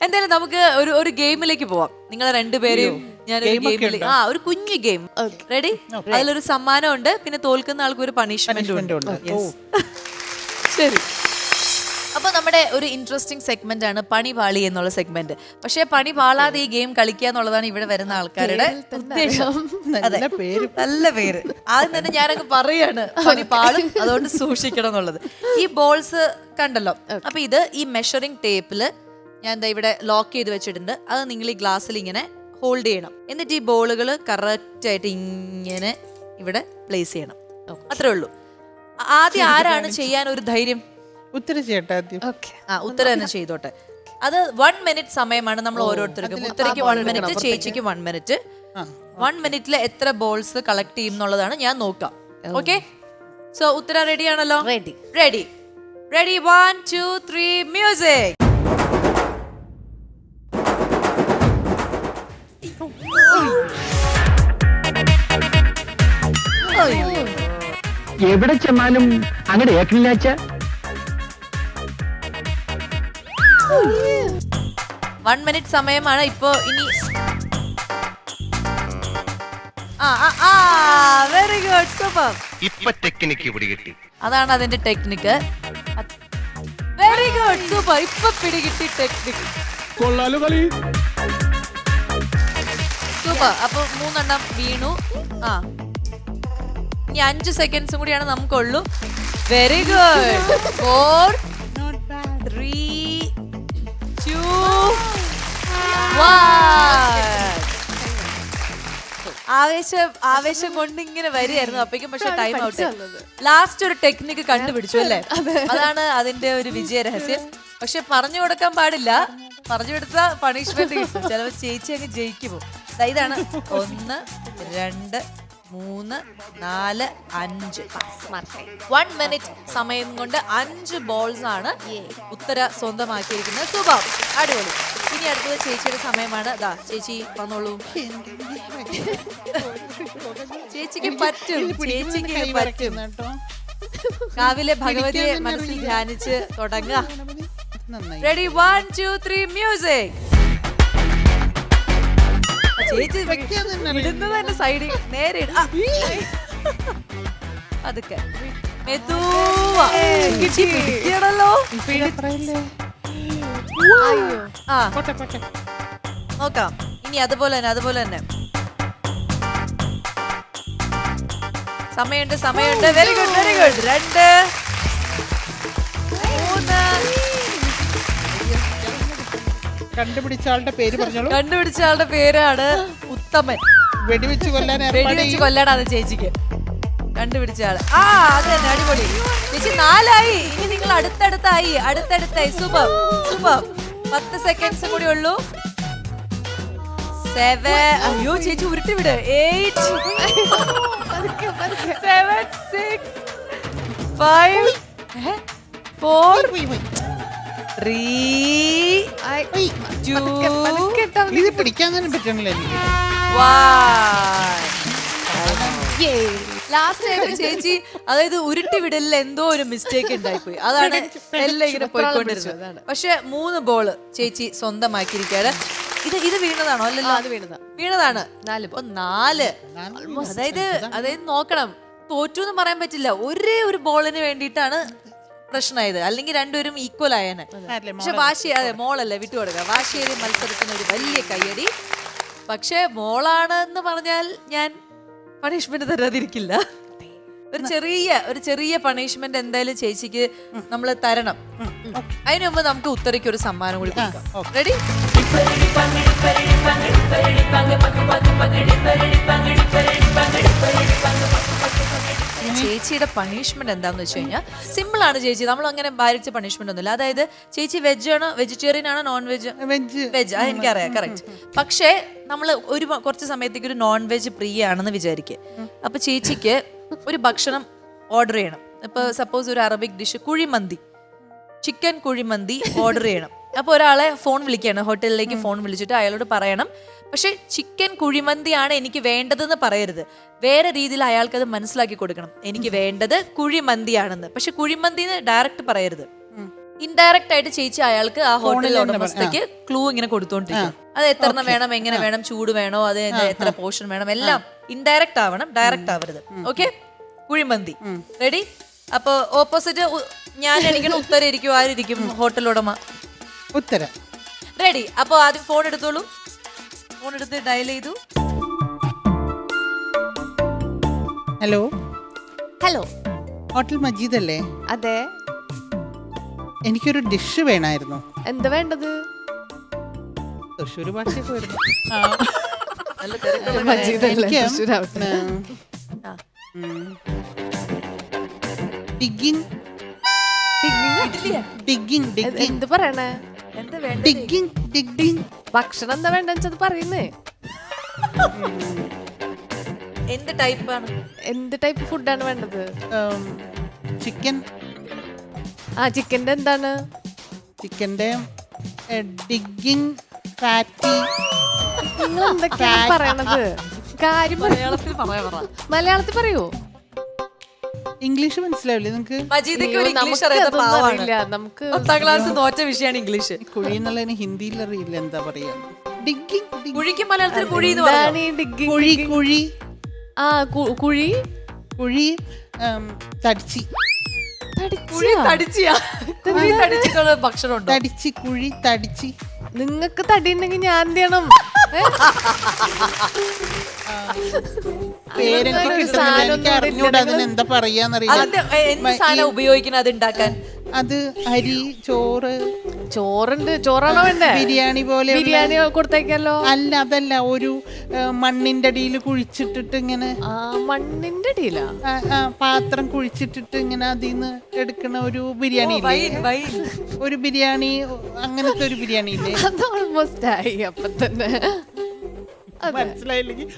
എന്തായാലും നമുക്ക് ഒരു ഗെയിമിലേക്ക് പോവാം. നിങ്ങളെ രണ്ടുപേരെയും ഞാനൊരു ഗെയിമിൽ ഒരു കുഞ്ഞു ഗെയിം. റെഡി? അതിലൊരു സമ്മാനം ഉണ്ട്, പിന്നെ തോൽക്കുന്ന ആൾക്ക് ഒരു പണിഷ്മെന്റും ഉണ്ട്. ശരി. അപ്പൊ നമ്മുടെ ഒരു ഇൻട്രസ്റ്റിംഗ് സെഗ്മെന്റ് ആണ് പണി പാളി എന്നുള്ള സെഗ്മെന്റ്. പക്ഷെ പണി പാളാതെ ഈ ഗെയിം കളിക്കുക എന്നുള്ളതാണ് ഇവിടെ വരുന്ന ആൾക്കാരുടെ ഉദ്ദേശം. നല്ല പേര്. ആദ്യം തന്നെ ഞാനങ്ങ് പറയാണ് പണി പാളും, അതുകൊണ്ട് സൂക്ഷിക്കണം എന്നുള്ളത്. ഈ ബോൾസ് കണ്ടല്ലോ, അപ്പൊ ഇത് ഈ മെഷറിംഗ് ടേപ്പില് ഞാൻ എന്താ ഇവിടെ ലോക്ക് ചെയ്ത് വെച്ചിട്ടുണ്ട്. അത് നിങ്ങൾ ഈ ഗ്ലാസ്സിൽ ഇങ്ങനെ ഹോൾഡ് ചെയ്യണം. എന്നിട്ട് ഈ ബോളുകൾ കറക്റ്റ് ആയിട്ട് ഇങ്ങനെ ഇവിടെ പ്ലേസ് ചെയ്യണം. അത്രേ ഉള്ളൂ. ആദ്യം ആരാണ് ചെയ്യാൻ ഒരു ധൈര്യം? ഉത്തരം ചെയ്യട്ടെ. ഉത്തരം തന്നെ ചെയ്തോട്ടെ. അത് 1 മിനിറ്റ് സമയമാണ് നമ്മൾ ഓരോരുത്തർക്കും. ഉത്തരയ്ക്ക് 1 മിനിറ്റ്, ചേച്ചിക്ക് 1 മിനിറ്റ്. 1 മിനിറ്റിൽ എത്ര ബോൾസ് കളക്ട് ചെയ്യും എന്നുള്ളതാണ് ഞാൻ നോക്കാം. ഓക്കെ, സോ ഉത്തരം റെഡി ആണല്ലോ? റെഡി. 1 2 3 മ്യൂസിക്. എവിടെ ചെന്നാലും അങ്ങനെ ഏക്കില്ലാച്ച 1 മിനിറ്റ് സമയമാണ് ഇപ്പോ. ഇനി വെരി ഗുഡ്, സൂപ്പർ. ഇപ്പൊ ടെക്നിക്ക് പിടികിട്ടി. അതാണ് അതിന്റെ ടെക്നിക്ക്. Very good, super. ഇപ്പൊ പിടികിട്ടി ടെക്നിക്ക്. സൂപ്പർ. അപ്പൊ 3 എണ്ണം വീണു. ഇനി 5 സെക്കൻഡ്സും കൂടിയാണ് നമുക്കുള്ളൂ. Very good. 4 3 2 1. ആവേശം കൊണ്ട് ഇങ്ങനെ വരികയായിരുന്നു അപ്പേക്കും. പക്ഷെ ടൈം ഔട്ട്. ലാസ്റ്റ് ഒരു ടെക്നിക്ക് കണ്ടുപിടിച്ചു അല്ലേ? അതാണ് അതിന്റെ ഒരു വിജയ രഹസ്യം. പക്ഷെ പറഞ്ഞു കൊടുക്കാൻ പാടില്ല. പറഞ്ഞു കൊടുത്ത പണിഷ്മെന്റ് കിട്ടും. ചിലപ്പോൾ ചേച്ചി അങ്ങ് ജയിക്കുമോ? ഇതാണ് 1 2 3 4 5. 1 മിനിറ്റ് സമയം കൊണ്ട് 5 ബോൾസ് ആണ് ഉത്തര സ്വന്തമാക്കിയിരിക്കുന്നത്. സൂപ്പർ, അടിപൊളി. ഇനി അടുത്തത് ചേച്ചിയുടെ സമയമാണ്. ചേച്ചി വന്നോളൂ. ചേച്ചിക്ക് പറ്റും, ചേച്ചിക്ക് പറ്റും. കാവിലെ ഭഗവതിയെ മനസ്സിൽ ധ്യാനിച്ച് തുടങ്ങുക. റെഡി? 1 2 3 മ്യൂസിക്. ചേച്ചി ഇടുന്നത് തന്നെ സൈഡിൽ നേരെ അതൊക്കെ മെതുവാണല്ലോ. നോക്കാം. ഇനി അതുപോലെ തന്നെ സമയമുണ്ട്. Very good. 2 3. കണ്ടുപിടിച്ച ആളുടെ പേര് പറഞ്ഞോളൂ. കണ്ടുപിടിച്ച ആളുടെ പേരാണ് ഉത്തമൻ. വെടിവെച്ച് കൊല്ലാനാണ് ചേച്ചിക്ക് കണ്ടുപിടിച്ച ആള്. അത് തന്നെ, അടിപൊളി. ചേച്ചി 4 ആയി. ഇനി നിങ്ങൾ അടുത്തടുത്തായി. സൂപ്പർ. 10 സെക്കൻഡ്സ് കൂടി ഉള്ളൂ. 7. അയ്യോ ചേച്ചി ഉരുട്ടി വിട്. 8 7 6 5 4 3 2 ഇത് പിടിക്കാൻ തന്നെ പറ്റണില്ല എനിക്ക്. ലാസ്റ്റ് ആയിട്ട് ചേച്ചി അതായത് ഉരുട്ടി വിടലിൽ എന്തോ ഒരു മിസ്റ്റേക്ക് ഉണ്ടായിപ്പോയി. അതാണ് എല്ലാം ഇങ്ങനെ പോയിക്കൊണ്ടിരുന്നത്. പക്ഷെ 3 ബോള് ചേച്ചി സ്വന്തമാക്കിയിരിക്കുകയാണ്. ഇത് വീണതാണോ? അല്ലല്ലോ, വീണതാണ്. 4. അതായത് നോക്കണം, തോറ്റു എന്ന് പറയാൻ പറ്റില്ല. ഒരേ ഒരു ബോളിന് വേണ്ടിയിട്ടാണ് പ്രശ്നമായത്. അല്ലെങ്കിൽ രണ്ടുപേരും ഈക്വൽ ആയേനെ. പക്ഷെ മോളല്ലേ, വിട്ടുകൊടുക്കുക. വാശിയേറിയ മത്സരത്തിന് ഒരു വലിയ കയ്യടി. പക്ഷെ മോളാണെന്ന് പറഞ്ഞാൽ ഞാൻ പണിഷ്മെന്റ് തരാതിരിക്കില്ല. ഒരു ചെറിയ പണിഷ്മെന്റ് എന്തായാലും ചേച്ചിക്ക് നമ്മൾ തരണം. അതിനു മുമ്പ് നമുക്ക് ഉത്തരയ്ക്ക് ഒരു സമ്മാനം കൂടി കൊടുക്കാം. റെഡി? ചേച്ചിയുടെ പണിഷ്മെന്റ് എന്താന്ന് വെച്ച് കഴിഞ്ഞാൽ സിമ്പിൾ ആണ് ചേച്ചി. നമ്മൾ അങ്ങനെ ഭാരിച്ച പണിഷ്മെന്റ് ഒന്നുമില്ല. അതായത് ചേച്ചി വെജ് ആണോ, വെജിറ്റേറിയൻ ആണോ, നോൺ വെജ്? വെജ്. എനിക്കറിയാം, കറക്റ്റ്. പക്ഷേ നമ്മൾ കുറച്ച് സമയത്തേക്ക് ഒരു നോൺ വെജ് പ്രിയ ആണെന്ന് വിചാരിക്കുക. അപ്പൊ ചേച്ചിക്ക് ഒരു ഭക്ഷണം ഓർഡർ ചെയ്യണം. ഇപ്പൊ സപ്പോസ് ഒരു Arabic dish kuzhimanthi, chicken kuzhimanthi order ചെയ്യണം. അപ്പൊ ഒരാളെ ഫോൺ വിളിക്കുകയാണ്, ഹോട്ടലിലേക്ക് ഫോൺ വിളിച്ചിട്ട് അയാളോട് പറയണം, പക്ഷെ ചിക്കൻ കുഴിമന്തിയാണ് എനിക്ക് വേണ്ടതെന്ന് പറയരുത്. വേറെ രീതിയിൽ അയാൾക്ക് അത് മനസ്സിലാക്കി കൊടുക്കണം. എനിക്ക് വേണ്ടത് കുഴിമന്തിയാണെന്ന്. പക്ഷെ കുഴിമന്തി ഡയറക്റ്റ് പറയരുത്. ഇൻഡയറക്റ്റ് ആയിട്ട് ചേച്ചി അയാൾക്ക് ആ ഹോട്ടൽ ഉടമസ്ഥയ്ക്ക് ക്ലൂ ഇങ്ങനെ കൊടുത്തോണ്ടിരിക്കും. അത് എത്ര വേണം, എങ്ങനെ വേണം, ചൂട് വേണോ, അത് എത്ര പോർഷൻ വേണം, എല്ലാം ഇൻഡയറക്റ്റ് ആവണം, ഡയറക്റ്റ് ആവരുത്. Okay, kuzhimanthi ready. അപ്പൊ ഓപ്പോസിറ്റ് ഞാൻ എനിക്കണം, ഉത്തരം ഇരിക്കും, ആരിക്കും? ഹോട്ടൽ ഉടമ. ഉത്തരം റെഡി. അപ്പൊ ആദ്യം ഫോൺ എടുത്തോളൂ. ഫോൺ എടുത്ത് ഡയൽ ചെയ്തു. ഹലോ ഹലോ, ഹോട്ടൽ മജീദ് അല്ലേ? അതെ. എനിക്കൊരു ഡിഷ് വേണമായിരുന്നു. എന്താ വേണ്ടത്? തൃശ്ശൂർ ഭാഷയൊക്കെ വരുന്നു. ഡിഗ്ഗിങ് ഡിഗ്ഗിങ് ഡിഗ്ഗിങ് എന്ത് പറയണേ? എന്താ വേണ്ട? ഡിഗ്ഗിങ് ഡിഗ്ഗിങ് ഭക്ഷണം എന്താ വേണ്ടെന്ന് വെച്ചത് പറയുന്നേ. എന്ത് ടൈപ്പാണ്? എന്ത് ടൈപ്പ് ഫുഡാണ് വേണ്ടത്? ചിക്കൻ. ആ, ചിക്കന്റെ എന്താണ്? ചിക്കന്റെ ഡിഗ്ഗിങ് ഫാറ്റി. നിങ്ങൾ എന്തൊക്കെയാണ് പറയണത്? കാര്യം മലയാളത്തിൽ പറയാ. മലയാളത്തിൽ പറയൂ. ഇംഗ്ലീഷ് മനസ്സിലാവില്ലേ നിങ്ങക്ക്? മജീദക്ക് ഒരു അയ്യോ, ഇംഗ്ലീഷ് നമുക്ക് അറിയാത്ത അതൊന്നും പാവാണ്. അറിയില്ല. നമുക്ക് 10ാം ക്ലാസ് തോറ്റ വിഷയമാണ് ഇംഗ്ലീഷ്. കുഴി എന്നുള്ളതിന് ഹിന്ദിയിൽ അറിയില്ല എന്താ പറയാ. ഡിഗ്ഗിങ് കുഴിക്ക് മലയാളത്തിൽ കുഴി എന്ന് എന്താണ് പറഞ്ഞു. ഈ digging? കുഴി കുഴി ആ, കുഴി കുഴി തടിച്ചി കുഴി തടിച്ചിയാ? കുഴി തടിച്ചിട്ടുള്ള ഭക്ഷണം ഉണ്ടോ? തടിച്ചി കുഴി തടിച്ചി. നിങ്ങക്ക് തടി ഉണ്ടെങ്കിൽ ഞാൻ എന്ത് ചെയ്യണം? പേരെനിക്ക് കിട്ടുന്നില്ല, എനിക്ക് അറിഞ്ഞൂടാ അതിനെന്താ പറയാന്നറിയില്ല. അതിന്റെ എന്ത് സാധനം ഉപയോഗിക്കുന്നത് അത് ഉണ്ടാക്കാൻ? അത് അരി ചോറ് ചോറുണ്ട്. ചോറാണോ വേണ്ടേ? ബിരിയാണി പോലെ. ബിരിയാണി കൊടുത്തേക്കല്ലോ. അല്ല, അതല്ല, ഒരു മണ്ണിന്റെ അടിയിൽ കുഴിച്ചിട്ടിട്ട് ഇങ്ങനെ ആ, മണ്ണിന്റെ അടിയിലാ? പാത്രം കുഴിച്ചിട്ടിട്ട് ഇങ്ങനെ അതിന്ന് എടുക്കണ ഒരു ബിരിയാണി ഇല്ലേ? Wine, wine. ഒരു ബിരിയാണി, അങ്ങനത്തെ ഒരു ബിരിയാണി ഇല്ലേ? അത് ഓൾമോസ്റ്റ് ആയി അപ്പൊ തന്നെ. മനസ്സിലായില്ലെങ്കിൽ